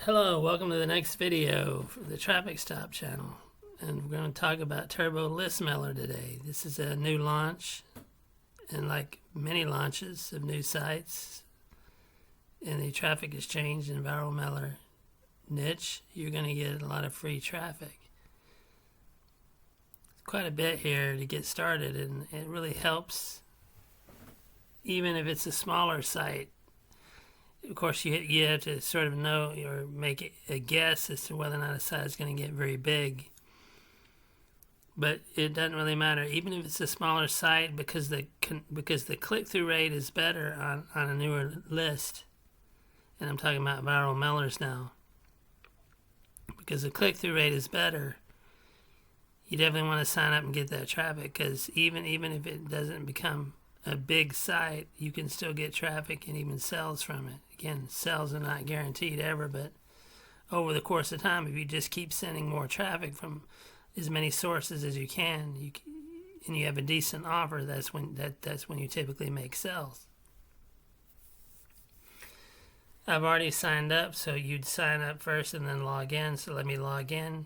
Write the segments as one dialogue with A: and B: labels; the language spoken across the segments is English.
A: Hello, welcome to the next video for the Traffic Stop channel. And we're going to talk about Turbo List Mailer today. This is a new launch, and like many launches of new sites in the traffic exchange and viral mailer niche, you're going to get a lot of free traffic. Quite a bit here to get started, and it really helps even if it's a smaller site. Of course, you have to sort of know or make a guess as to whether or not a site is going to get very big. But it doesn't really matter, even if it's a smaller site, because the click-through rate is better on a newer list. And I'm talking about viral mailers now. Because the click-through rate is better, you definitely want to sign up and get that traffic, because even if it doesn't become a big site, you can still get traffic and even sales from it. Again, sales are not guaranteed ever, but over the course of time, if you just keep sending more traffic from as many sources as you can, and you have a decent offer, that's when you typically make sales. I've already signed up, so you'd sign up first and then log in. So let me log in.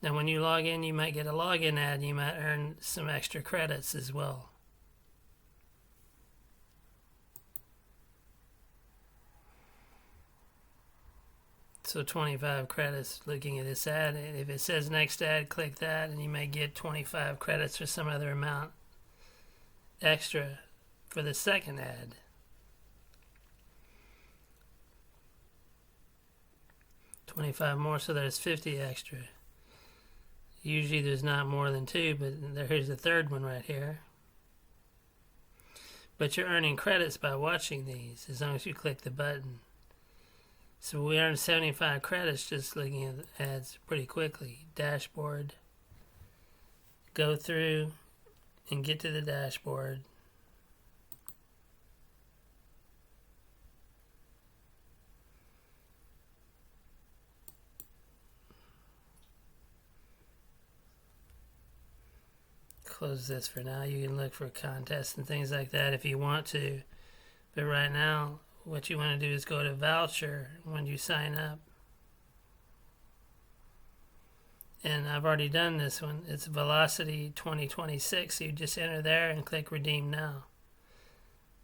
A: Now, when you log in, you might get a login ad, and you might earn some extra credits as well. So 25 credits looking at this ad. And if it says next ad, click that, and you may get 25 credits or some other amount extra for the second ad. $25 more, so there's 50 extra. Usually there's not more than two, but here's the third one right here. But you're earning credits by watching these, as long as you click the button. So we earned 75 credits just looking at the ads pretty quickly. Dashboard. Go through and get to the dashboard. Close this for now. You can look for contests and things like that if you want to. But right now, what you want to do is go to voucher when you sign up. And I've already done this one. It's Velocity 2026. So you just enter there and click Redeem Now.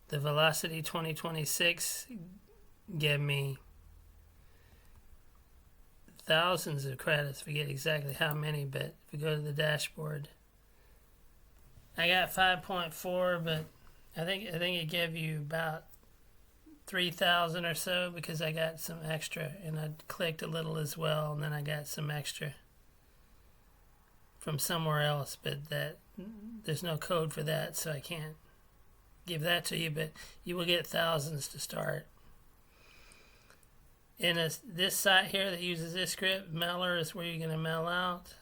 A: The Velocity 2026 gave me thousands of credits. Forget exactly how many, but if we go to the dashboard, I got 5.4, but I think it gave you about 3,000 or so, because I got some extra, and I clicked a little as well, and then I got some extra from somewhere else, but there's no code for that, so I can't give that to you, but you will get thousands to start. In this site here that uses this script, mailer is where you're going to mail out.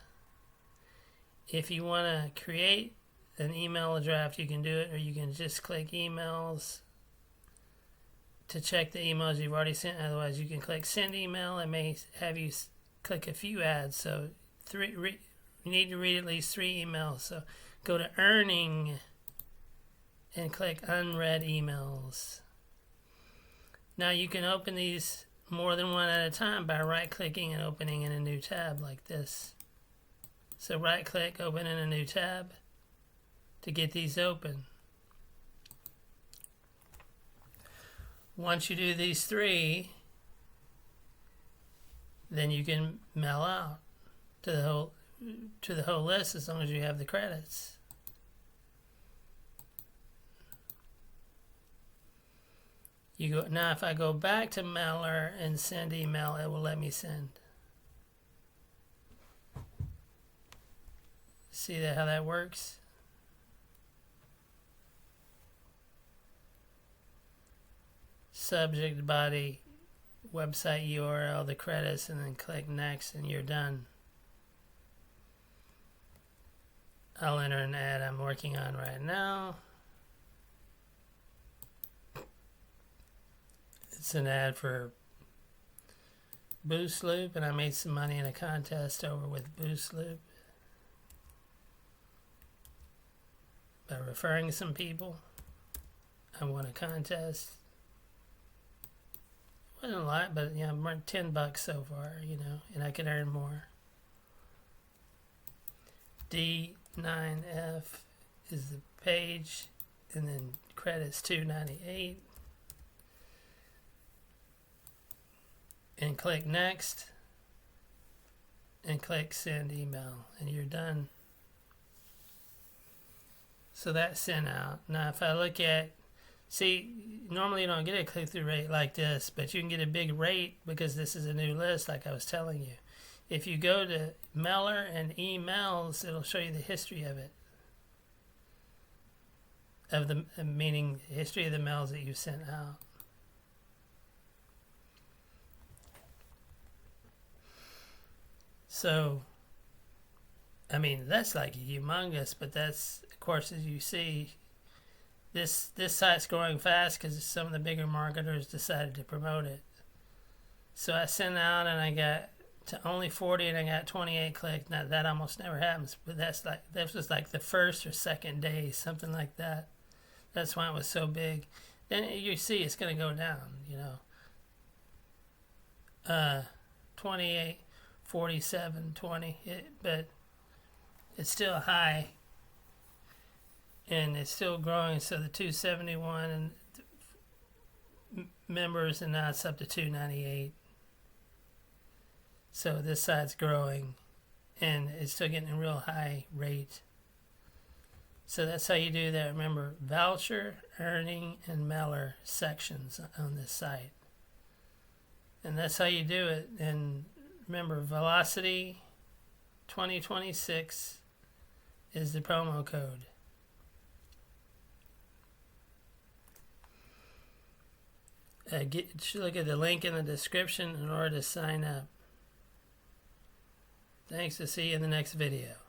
A: If you want to create an email draft, you can do it, or you can just click emails to check the emails you've already sent. Otherwise, you can click send email. It may have you click a few ads, so you need to read at least 3 emails. So go to earning and click unread emails. Now you can open these more than one at a time by right clicking and opening in a new tab like this. So right click, open in a new tab to get these open. Once you do these 3, then you can mail out to the whole list, as long as you have the credits. Now if I go back to mailer and send email, it will let me send. See how that works? Subject, body, website URL, the credits, and then click next, and you're done. I'll enter an ad I'm working on right now. It's an ad for Boost Loop, and I made some money in a contest over with Boost Loop by referring some people. I won a contest. wasn't a lot, but I'm earning $10 so far, and I can earn more. D9F is the page, and then credits $2.98. And click next, and click send email, and you're done. So that's sent out. Now if I look at, normally you don't get a click-through rate like this, but you can get a big rate because this is a new list like I was telling you. If you go to mailer and emails, it'll show you the history of it. Meaning the history of the mails that you sent out. So, that's like humongous, but that's, of course, as you see, this site's growing fast because some of the bigger marketers decided to promote it. So I sent out and I got to only 40 and I got 28 clicks. Now that almost never happens, but that was like the first or second day, something like that. That's why it was so big. Then you see it's going to go down, 28, 47, 20, but it's still high, and it's still growing. So the 271 and members, and now it's up to 298. So this side's growing, and it's still getting a real high rate. So that's how you do that. Remember, voucher, earning, and mailer sections on this site. And that's how you do it. And remember, Velocity 2026 is the promo code. Look at the link in the description in order to sign up. Thanks. To see you in the next video.